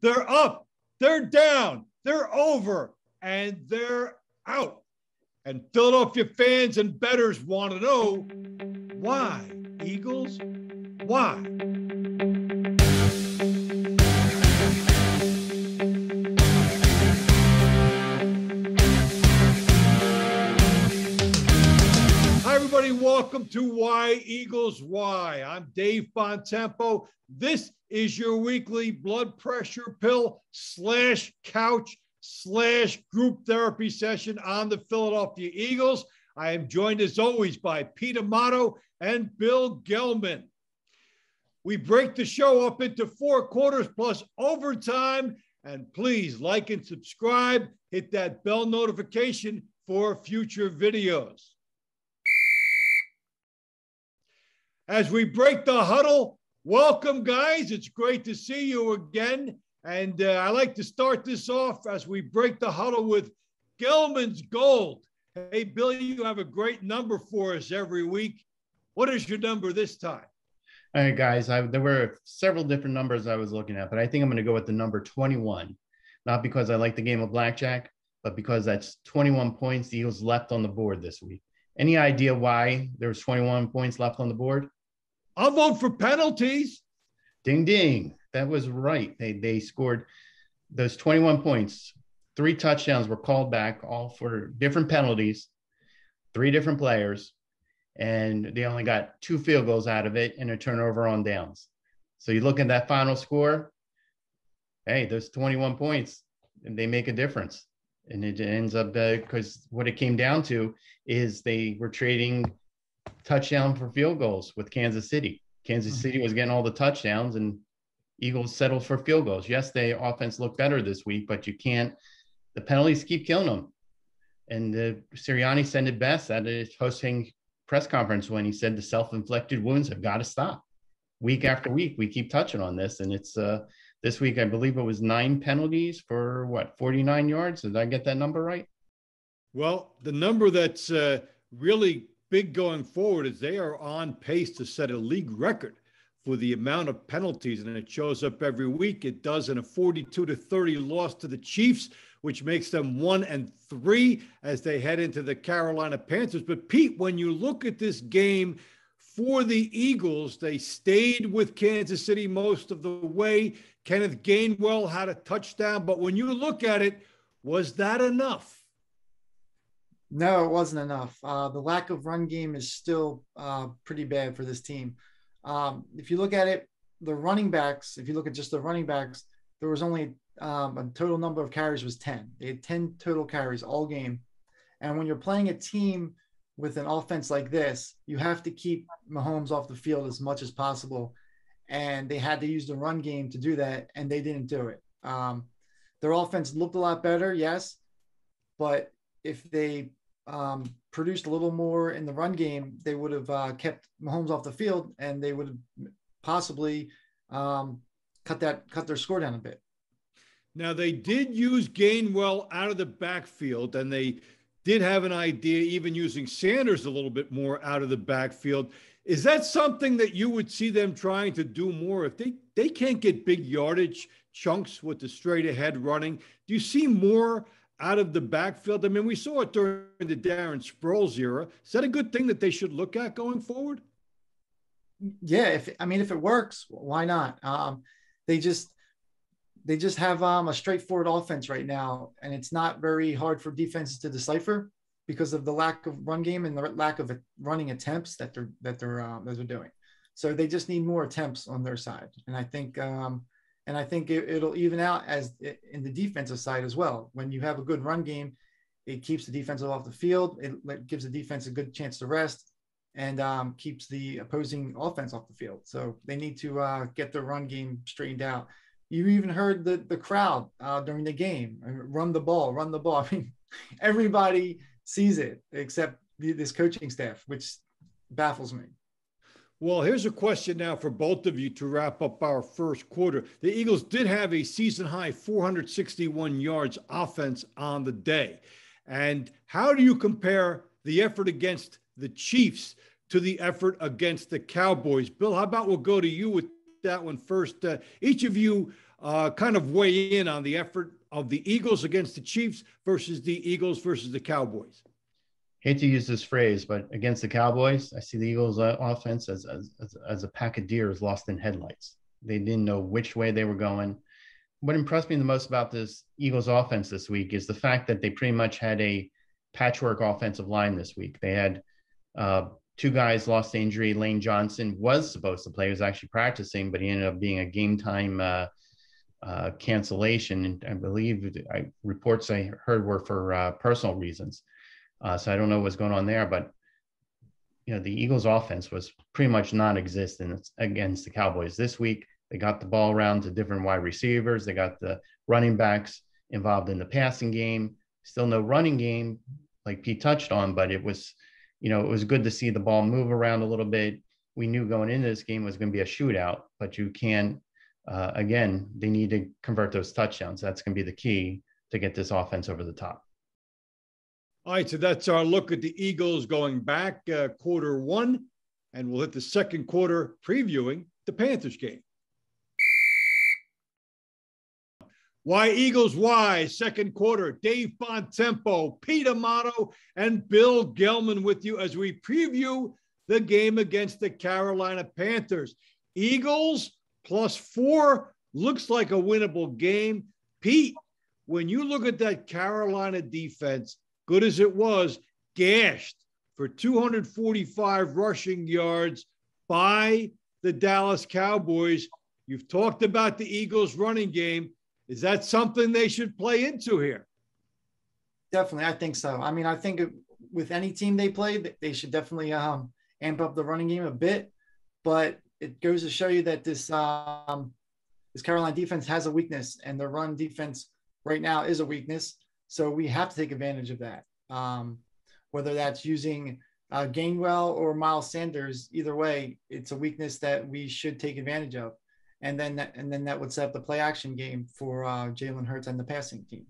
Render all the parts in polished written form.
They're up, they're down, they're over, and they're out. And Philadelphia fans and bettors want to know why, Eagles? Why? Hi, everybody. Welcome to Why Eagles Why. I'm Dave Bontempo. This is your weekly blood pressure pill / couch / group therapy session on the Philadelphia Eagles. I am joined as always by Pete Amato and Bill Gelman. We break the show up into 4 quarters plus overtime. And please like and subscribe. Hit that bell notification for future videos. As we break the huddle, welcome, guys. It's great to see you again. And I like to start this off as we break the huddle with Gelman's Gold. Hey, Bill, you have a great number for us every week. What is your number this time? All right, guys, there were several different numbers I was looking at, but I think I'm going to go with the number 21. Not because I like the game of blackjack, but because that's 21 points the Eagles left on the board this week. Any idea why there was 21 points left on the board? I'll vote for penalties. Ding, ding. That was right. They scored those 21 points. 3 touchdowns were called back, all for different penalties, 3 different players, and they only got 2 field goals out of it and a turnover on downs. So you look at that final score, hey, those 21 points, and they make a difference. And it ends up because what it came down to is they were trading touchdown for field goals with Kansas City. Kansas City was getting all the touchdowns and Eagles settled for field goals. Yes, the offense looked better this week, but you can't. The penalties keep killing them. And Sirianni said it best at his hosting press conference when he said the self-inflicted wounds have got to stop. Week after week, we keep touching on this. And it's this week, I believe it was 9 penalties for 49 yards. Did I get that number right? Well, the number that's really big going forward is they are on pace to set a league record for the amount of penalties, and it shows up every week. It does in a 42-30 loss to the Chiefs, which makes them 1-3 as they head into the Carolina Panthers. But Pete, when you look at this game for the Eagles, they stayed with Kansas City most of the way. Kenneth Gainwell had a touchdown, but when you look at it, was that enough? No, it wasn't enough. The lack of run game is still pretty bad for this team. If you look at it, the running backs, if you look at just the running backs, there was only a total number of carries was 10. They had 10 total carries all game. And when you're playing a team with an offense like this, you have to keep Mahomes off the field as much as possible. And they had to use the run game to do that, and they didn't do it. Their offense looked a lot better, yes, but if they produced a little more in the run game, they would have kept Mahomes off the field, and they would have possibly cut their score down a bit. Now, they did use Gainwell out of the backfield, and they did have an idea even using Sanders a little bit more out of the backfield. Is that something that you would see them trying to do more? If they can't get big yardage chunks with the straight ahead running, do you see more out of the backfield? I mean, we saw it during the Darren Sproles era. Is that a good thing that they should look at going forward? Yeah, if it works, why not? They just have a straightforward offense right now, and it's not very hard for defenses to decipher because of the lack of run game and the lack of running attempts that they're doing. So they just need more attempts on their side, and I think it'll even out as in the defensive side as well. When you have a good run game, it keeps the defensive off the field. It gives the defense a good chance to rest, and keeps the opposing offense off the field. So they need to get their run game straightened out. You even heard the crowd during the game, run the ball. I mean, everybody sees it except this coaching staff, which baffles me. Well, here's a question now for both of you to wrap up our first quarter. The Eagles did have a season-high 461 yards offense on the day. And how do you compare the effort against the Chiefs to the effort against the Cowboys? Bill, how about we'll go to you with that one first. Each of you kind of weigh in on the effort of the Eagles against the Chiefs versus the Eagles versus the Cowboys. Hate to use this phrase, but against the Cowboys, I see the Eagles offense as a pack of deers lost in headlights. They didn't know which way they were going. What impressed me the most about this Eagles offense this week is the fact that they pretty much had a patchwork offensive line this week. They had two guys lost to injury. Lane Johnson was supposed to play, he was actually practicing, but he ended up being a game time cancellation. And I believe reports I heard were for personal reasons. So I don't know what's going on there, but the Eagles offense was pretty much non-existent against the Cowboys this week. They got the ball around to different wide receivers. They got the running backs involved in the passing game. Still no running game like Pete touched on, but it was good to see the ball move around a little bit. We knew going into this game was going to be a shootout, but you can, again, they need to convert those touchdowns. That's going to be the key to get this offense over the top. All right, so that's our look at the Eagles going back quarter one, and we'll hit the second quarter previewing the Panthers game. Why Eagles? Why? Second quarter. Dave Bontempo, Pete Amato, and Bill Gelman with you as we preview the game against the Carolina Panthers. Eagles +4 looks like a winnable game. Pete, when you look at that Carolina defense, good as it was, gashed for 245 rushing yards by the Dallas Cowboys. You've talked about the Eagles running game. Is that something they should play into here? Definitely, I think so. I mean, I think with any team they play, they should definitely amp up the running game a bit. But it goes to show you that this Carolina defense has a weakness, and the run defense right now is a weakness. So we have to take advantage of that. Whether that's using Gainwell or Miles Sanders, either way, it's a weakness that we should take advantage of. And then that would set up the play action game for Jalen Hurts and the passing team.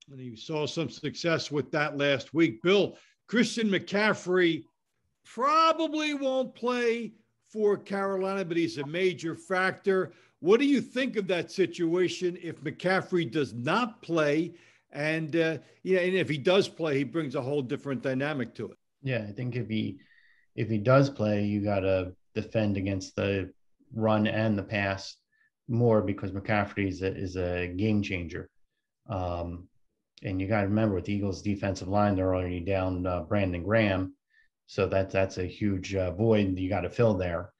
And you saw some success with that last week. Bill, Christian McCaffrey probably won't play for Carolina, but he's a major factor. What do you think of that situation if McCaffrey does not play? And and if he does play, he brings a whole different dynamic to it. Yeah, I think if he does play, you got to defend against the run and the pass more because McCaffrey is a game changer. And you got to remember with the Eagles defensive line, they're already down Brandon Graham. So that's a huge void you got to fill there.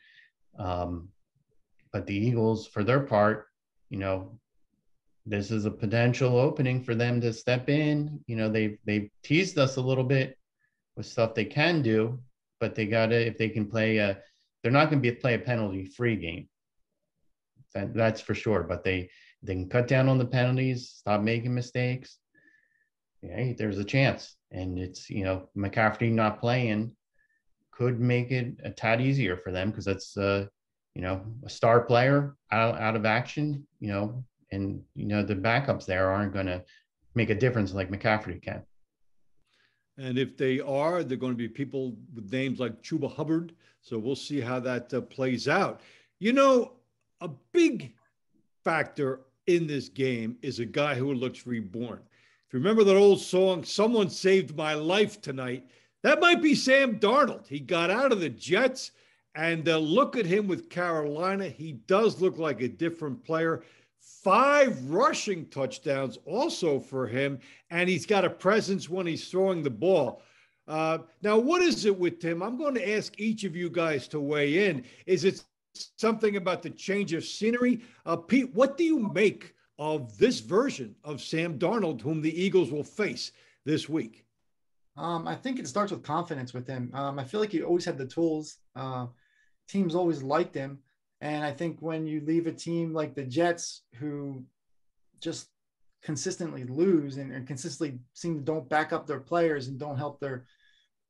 But the Eagles, for their part, this is a potential opening for them to step in. They've teased us a little bit with stuff they can do, but they got to, if they can play they're not going to play a penalty-free game. That's for sure. But they can cut down on the penalties, stop making mistakes. Yeah, there's a chance. And it's, McCaffrey not playing could make it a tad easier for them because that's, a star player out of action, and, the backups there aren't going to make a difference like McCaffrey can. And if they are, they're going to be people with names like Chuba Hubbard. So we'll see how that plays out. A big factor in this game is a guy who looks reborn. If you remember that old song, "Someone Saved My Life Tonight," that might be Sam Darnold. He got out of the Jets, and look at him with Carolina. He does look like a different player. 5 rushing touchdowns also for him, and he's got a presence when he's throwing the ball. Now, what is it with him? I'm going to ask each of you guys to weigh in. Is it something about the change of scenery? Pete, what do you make of this version of Sam Darnold, whom the Eagles will face this week? I think it starts with confidence with him. I feel like he always had the tools. Teams always liked him. And I think when you leave a team like the Jets, who just consistently lose and consistently seem to don't back up their players and don't help their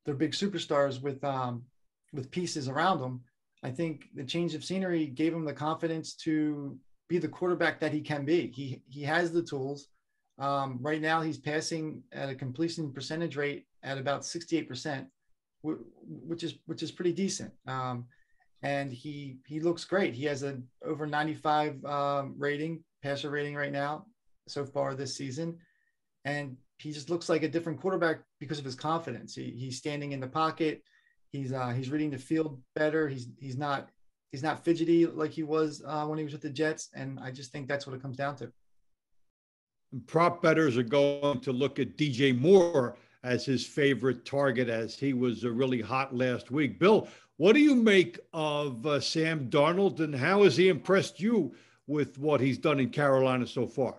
big superstars with pieces around them, I think the change of scenery gave him the confidence to be the quarterback that he can be. He has the tools. Right now, he's passing at a completion percentage rate at about 68%, which is pretty decent. and he looks great. He has an over 95 passer rating right now so far this season, and he just looks like a different quarterback because of his confidence. He's standing in the pocket. He's reading the field better. He's not fidgety like he was when he was with the Jets, and I just think that's what it comes down to. Prop bettors are going to look at DJ Moore as his favorite target, as he was really hot last week. Bill, what do you make of Sam Darnold, and how has he impressed you with what he's done in Carolina so far?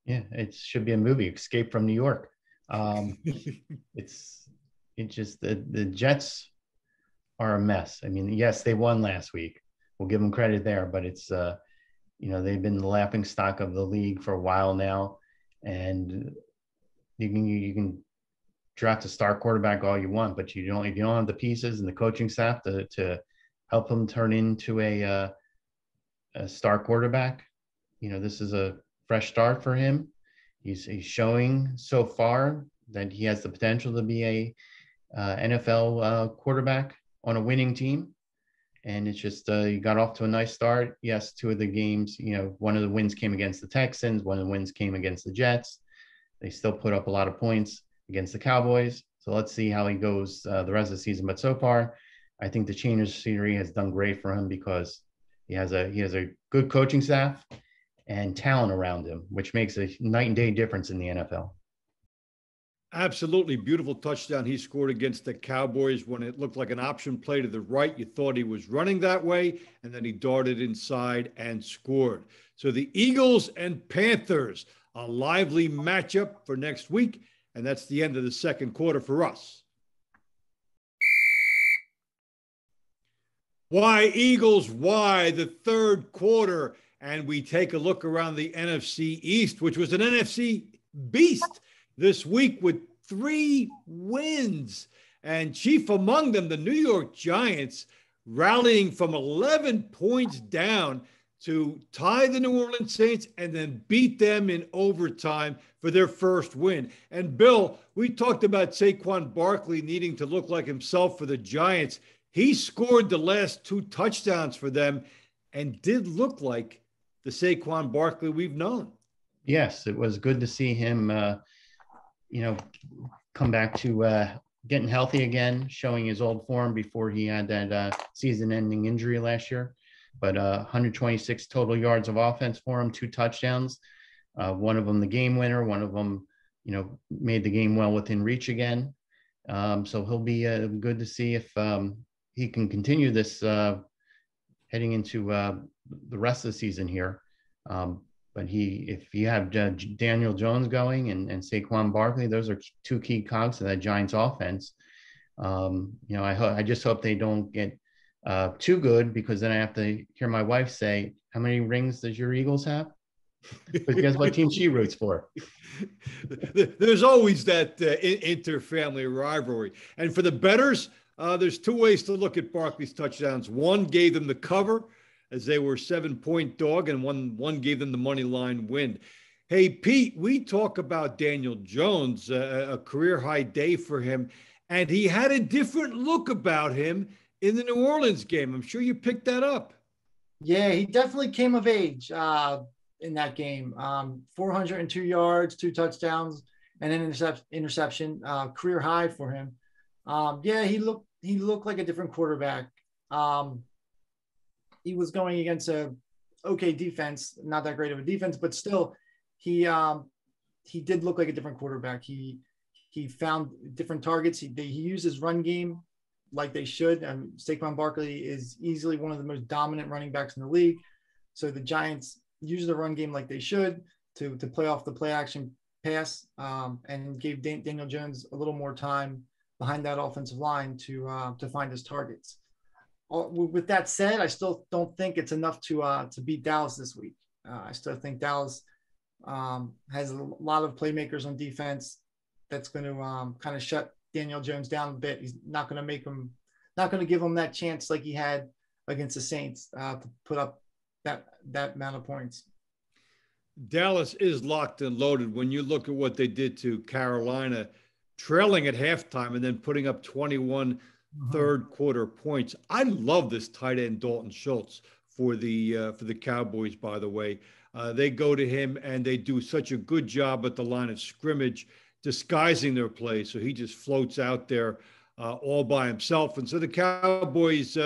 Yeah, it should be a movie, Escape from New York. It's just the Jets are a mess. I mean, yes, they won last week. We'll give them credit there, but it's they've been the laughing stock of the league for a while now, and you can draft a star quarterback all you want, but if you don't have the pieces and the coaching staff to help him turn into a star quarterback, this is a fresh start for him. He's showing so far that he has the potential to be a NFL quarterback on a winning team. And it's just he got off to a nice start. Yes, two of the games, one of the wins came against the Texans, one of the wins came against the Jets. They still put up a lot of points against the Cowboys. So let's see how he goes the rest of the season. But so far, I think the change of scenery has done great for him because he has a good coaching staff and talent around him, which makes a night and day difference in the NFL. Absolutely beautiful touchdown he scored against the Cowboys when it looked like an option play to the right. You thought he was running that way, and then he darted inside and scored. So the Eagles and Panthers, a lively matchup for next week, and that's the end of the second quarter for us. Why Eagles? Why the third quarter? And we take a look around the NFC East, which was an NFC beast this week with 3 wins, and chief among them, the New York Giants, rallying from 11 points down to tie the New Orleans Saints and then beat them in overtime for their first win. And Bill, we talked about Saquon Barkley needing to look like himself for the Giants. He scored the last 2 touchdowns for them and did look like the Saquon Barkley we've known. Yes, it was good to see him come back to getting healthy again, showing his old form before he had that season-ending injury last year. But 126 total yards of offense for him, 2 touchdowns, one of them the game winner, one of them, made the game well within reach again. So he'll be good to see if he can continue this heading into the rest of the season here. But if you have Daniel Jones going and Saquon Barkley, those are 2 key cogs to that Giants offense. I just hope they don't get too good, because then I have to hear my wife say, "How many rings does your Eagles have?" But guess what team she roots for? There's always that inter-family rivalry. And for the bettors, there's 2 ways to look at Barkley's touchdowns. One gave them the cover, as they were 7-point dog, and one gave them the money line win. Hey, Pete, we talk about Daniel Jones, a career high day for him, and he had a different look about him in the New Orleans game. I'm sure you picked that up. Yeah, he definitely came of age in that game. 402 yards, 2 touchdowns, and an interception, career high for him. He looked like a different quarterback. He was going against a okay defense, not that great of a defense, but still he did look like a different quarterback. He found different targets. He used his run game like they should. Saquon Barkley is easily one of the most dominant running backs in the league. So the Giants use the run game like they should to play off the play action pass, and gave Daniel Jones a little more time behind that offensive line to find his targets. With that said, I still don't think it's enough to beat Dallas this week. I still think Dallas has a lot of playmakers on defense that's going to kind of shut Daniel Jones down a bit. He's not going to give him that chance like he had against the Saints to put up that amount of points. Dallas is locked and loaded. When you look at what they did to Carolina, trailing at halftime and then putting up 21 third quarter points. I love this tight end Dalton Schultz for the Cowboys, by the way. They go to him and they do such a good job at the line of scrimmage disguising their play. So he just floats out there all by himself. And so the Cowboys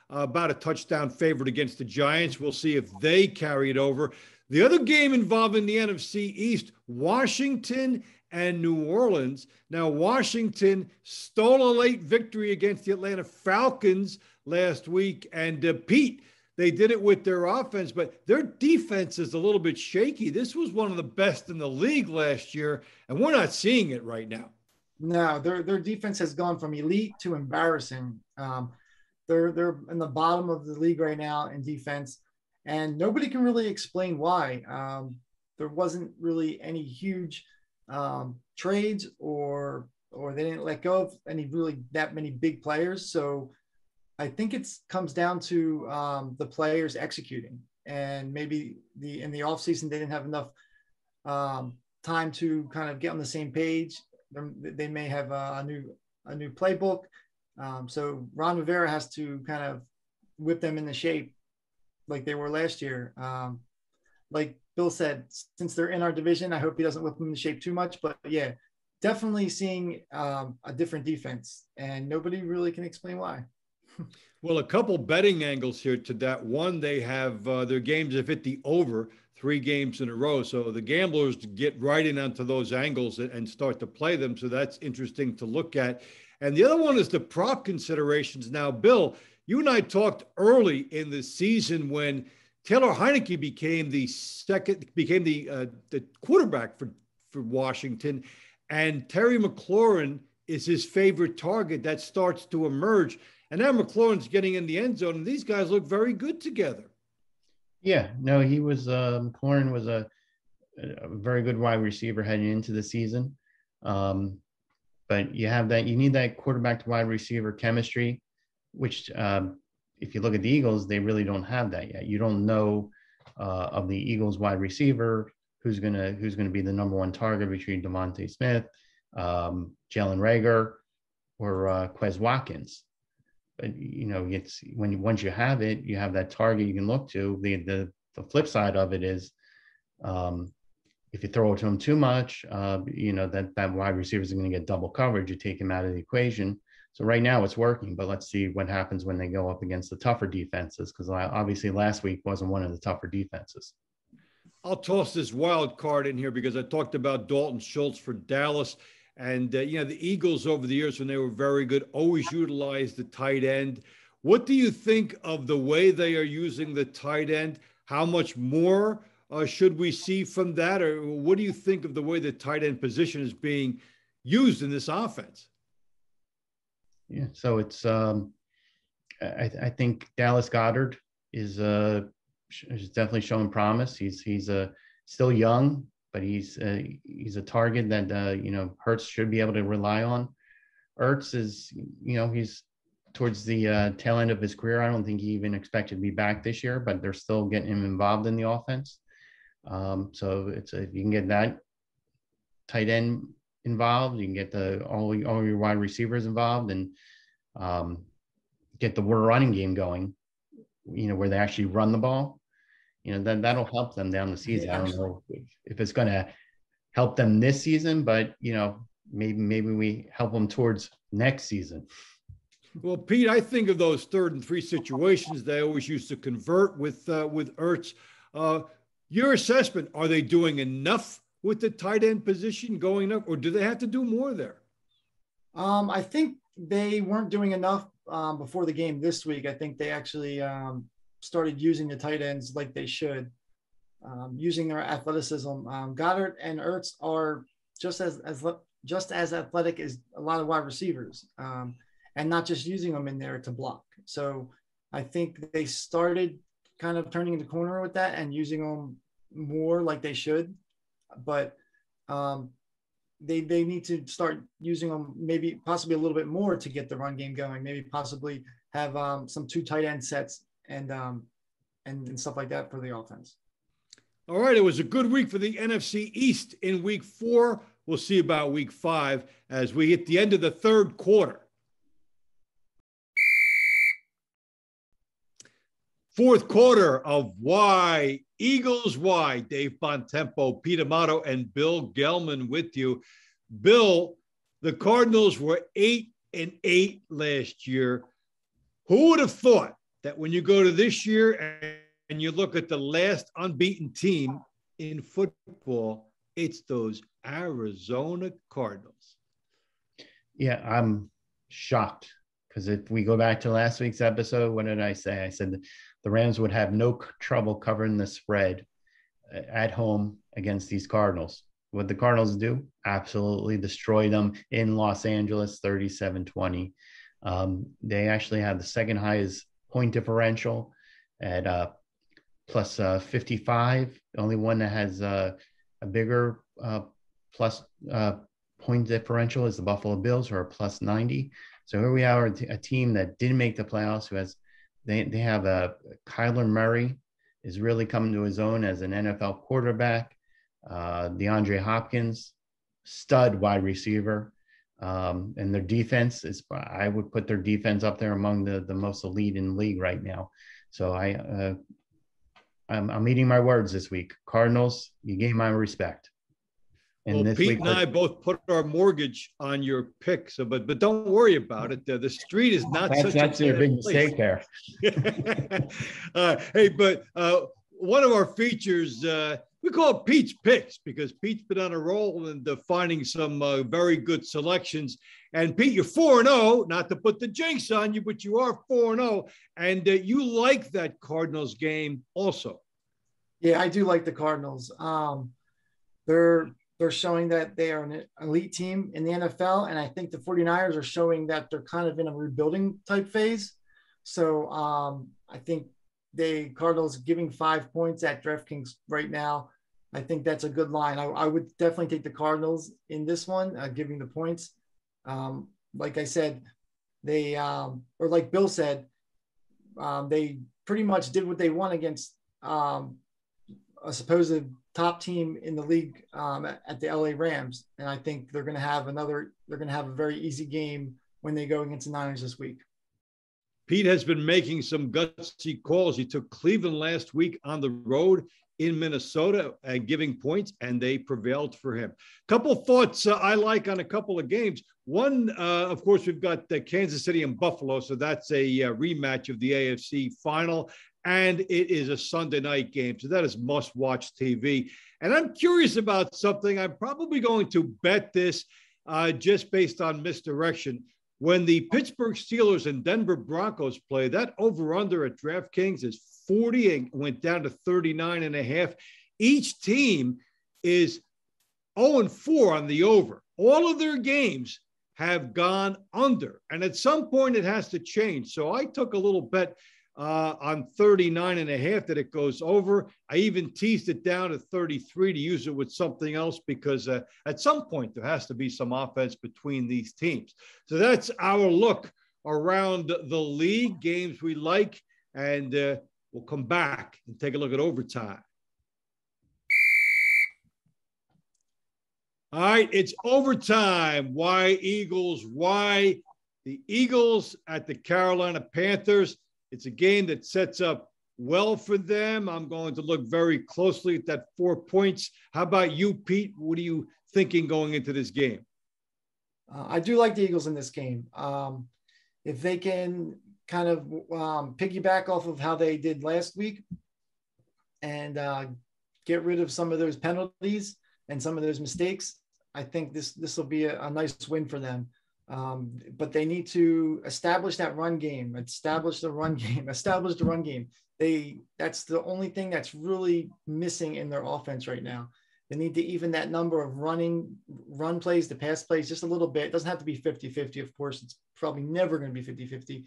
about a touchdown favorite against the Giants. We'll see if they carry it over. The other game involving the NFC East, Washington and New Orleans. Now, Washington stole a late victory against the Atlanta Falcons last week. And Pete, they did it with their offense, but their defense is a little bit shaky. This was one of the best in the league last year, and we're not seeing it right now. No, their defense has gone from elite to embarrassing. They're in the bottom of the league right now in defense, and nobody can really explain why. There wasn't really any huge trades or they didn't let go of that many big players. So I think it comes down to the players executing, and maybe in the offseason they didn't have enough time to kind of get on the same page. They may have a new playbook. So Ron Rivera has to kind of whip them into shape like they were last year. Like Bill said, since they're in our division, I hope he doesn't whip them into shape too much. But yeah, definitely seeing a different defense, and nobody really can explain why. Well, a couple betting angles here to that. One, they have their games have hit the over 3 games in a row. So the gamblers get right in onto those angles and start to play them. So that's interesting to look at. And the other one is the prop considerations. Now, Bill, you and I talked early in the season when Taylor Heineke became the quarterback for Washington, and Terry McLaurin is his favorite target. That starts to emerge. And now McLaurin's getting in the end zone, and these guys look very good together. Yeah, no, he was McLaurin was a very good wide receiver heading into the season. But you need that quarterback to wide receiver chemistry, which if you look at the Eagles, they really don't have that yet. You don't know of the Eagles wide receiver who's gonna be the number one target between Devontae Smith, Jalen Reagor, or Quez Watkins. But it's once you have it, you have that target you can look to. The flip side of it is, if you throw it to him too much, that wide receiver is going to get double coverage. You take him out of the equation. So right now it's working, but let's see what happens when they go up against the tougher defenses, because obviously last week wasn't one of the tougher defenses. I'll toss this wild card in here because I talked about Dalton Schultz for Dallas. And, the Eagles over the years when they were very good always utilized the tight end. What do you think of the way they are using the tight end? How much more should we see from that? Or what do you think of the way the tight end position is being used in this offense? Yeah, so it's I think Dallas Goedert is definitely showing promise. He's still young, but he's a target that Hurts should be able to rely on. Hurts is he's towards the tail end of his career. I don't think he even expected to be back this year, but they're still getting him involved in the offense. So if you can get that tight end involved, you can get all your wide receivers involved, and get the running game going. Where they actually run the ball. Then that'll help them down the season. I don't know if it's going to help them this season, but maybe we help them towards next season. Well, Pete, I think of those 3rd and 3 situations they always used to convert with Ertz. Your assessment: are they doing enough with the tight end position going up, or do they have to do more there? I think they weren't doing enough before the game this week. I think they actually started using the tight ends like they should, using their athleticism. Goddard and Ertz are just as athletic as a lot of wide receivers, and not just using them in there to block. So I think they started kind of turning the corner with that and using them more like they should, but they need to start using them maybe possibly a little bit more to get the run game going. Maybe possibly have some 2 tight end sets and stuff like that for the offense. All right, it was a good week for the NFC East in week 4. We'll see about week 5 as we hit the end of the 3rd quarter. Fourth quarter of Why Eagles Why. Dave Bontempo, Pete Amato, and Bill Gelman with you. Bill, the Cardinals were 8-8 last year. Who would have thought that when you go to this year and you look at the last unbeaten team in football, it's those Arizona Cardinals? Yeah, I'm shocked because if we go back to last week's episode, what did I say? I said the Rams would have no trouble covering the spread at home against these Cardinals. What the Cardinals do? Absolutely destroy them in Los Angeles, 37-20. They actually had the second highest point differential at plus 55. The only one that has a bigger plus point differential is the Buffalo Bills, who are plus 90. So here we are, a team that didn't make the playoffs, who has they have a Kyler Murray is really coming to his own as an NFL quarterback. DeAndre Hopkins, stud wide receiver. And their defense is, I would put their defense up there among the most elite in the league right now. So I'm eating my words this week. Cardinals, you gave my respect. And well, Pete and I both put our mortgage on your pick, so but don't worry about it. The street is not such a big mistake there. Hey, but one of our features, we call it Pete's Picks because Pete's been on a roll and finding some very good selections. And Pete, you're 4-0, not to put the jinx on you, but you are 4-0, and you like that Cardinals game also. Yeah, I do like the Cardinals. They're showing that they are an elite team in the NFL, and I think the 49ers are showing that they're kind of in a rebuilding type phase. So I think the Cardinals giving 5 points at DraftKings right now, I think that's a good line. I would definitely take the Cardinals in this one, giving the points. Like I said, they or like Bill said, they pretty much did what they want against a supposed top team in the league at the LA Rams. And I think they're going to have a very easy game when they go against the Niners this week. Pete has been making some gutsy calls. He took Cleveland last week on the road in Minnesota and giving points, and they prevailed for him. Couple thoughts I like on a couple of games. One, of course, we've got Kansas City and Buffalo, so that's a rematch of the AFC final, and it is a Sunday night game, so that is must-watch TV. And I'm curious about something. I'm probably going to bet this just based on misdirection. When the Pittsburgh Steelers and Denver Broncos play, that over-under at DraftKings is 40 and went down to 39.5. Each team is 0-4 on the over. All of their games have gone under, and at some point it has to change. So I took a little bet on 39.5 that it goes over. I even teased it down to 33 to use it with something else because at some point there has to be some offense between these teams. So that's our look around the league, games we like, and we'll come back and take a look at overtime. All right, it's overtime. Why Eagles? Why the Eagles at the Carolina Panthers? It's a game that sets up well for them. I'm going to look very closely at that 4 points. How about you, Pete? What are you thinking going into this game? I do like the Eagles in this game. If they can kind of piggyback off of how they did last week and get rid of some of those penalties and some of those mistakes, I think this will be a nice win for them. But they need to establish that run game, establish the run game. That's the only thing that's really missing in their offense right now. They need to even that number of run plays to pass plays just a little bit. It doesn't have to be 50-50. Of course, it's probably never going to be 50-50,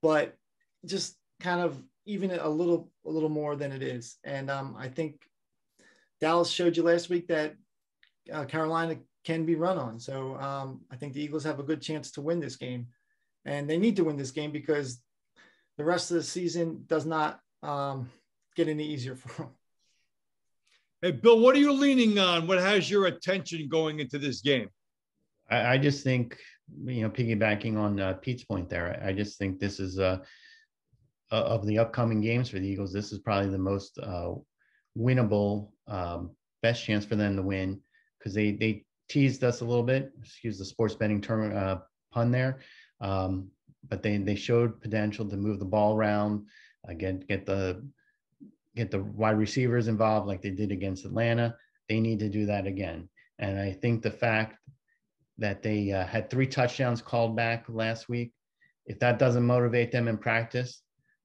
but just kind of even it a little more than it is. And I think Dallas showed you last week that Carolina can be run on. So I think the Eagles have a good chance to win this game, and they need to win this game because the rest of the season does not get any easier for them. Hey, Bill, what are you leaning on? What has your attention going into this game? I just think, piggybacking on Pete's point there, I just think this is of the upcoming games for the Eagles, this is probably the most winnable, best chance for them to win, because they teased us a little bit, excuse the sports betting term, pun there, but they showed potential to move the ball around, again, get the wide receivers involved like they did against Atlanta. They need to do that again. And I think the fact that they had 3 touchdowns called back last week, if that doesn't motivate them in practice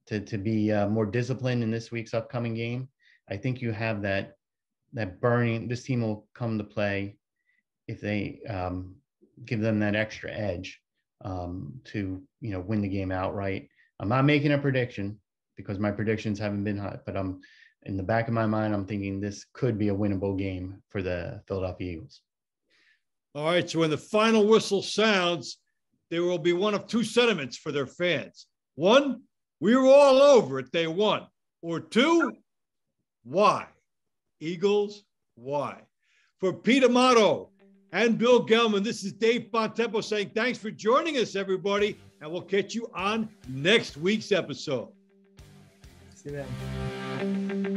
to be more disciplined in this week's upcoming game, I think you have that burning. This team will come to play if they give them that extra edge to win the game outright. I'm not making a prediction because my predictions haven't been hot, but I'm in the back of my mind, I'm thinking this could be a winnable game for the Philadelphia Eagles. All right, so when the final whistle sounds, there will be one of 2 sentiments for their fans. 1, we were all over it, they won. Or 2, why? Eagles, why? For Pete Amato and Bill Gelman, this is Dave Bontempo saying thanks for joining us, everybody, and we'll catch you on next week's episode. See you then.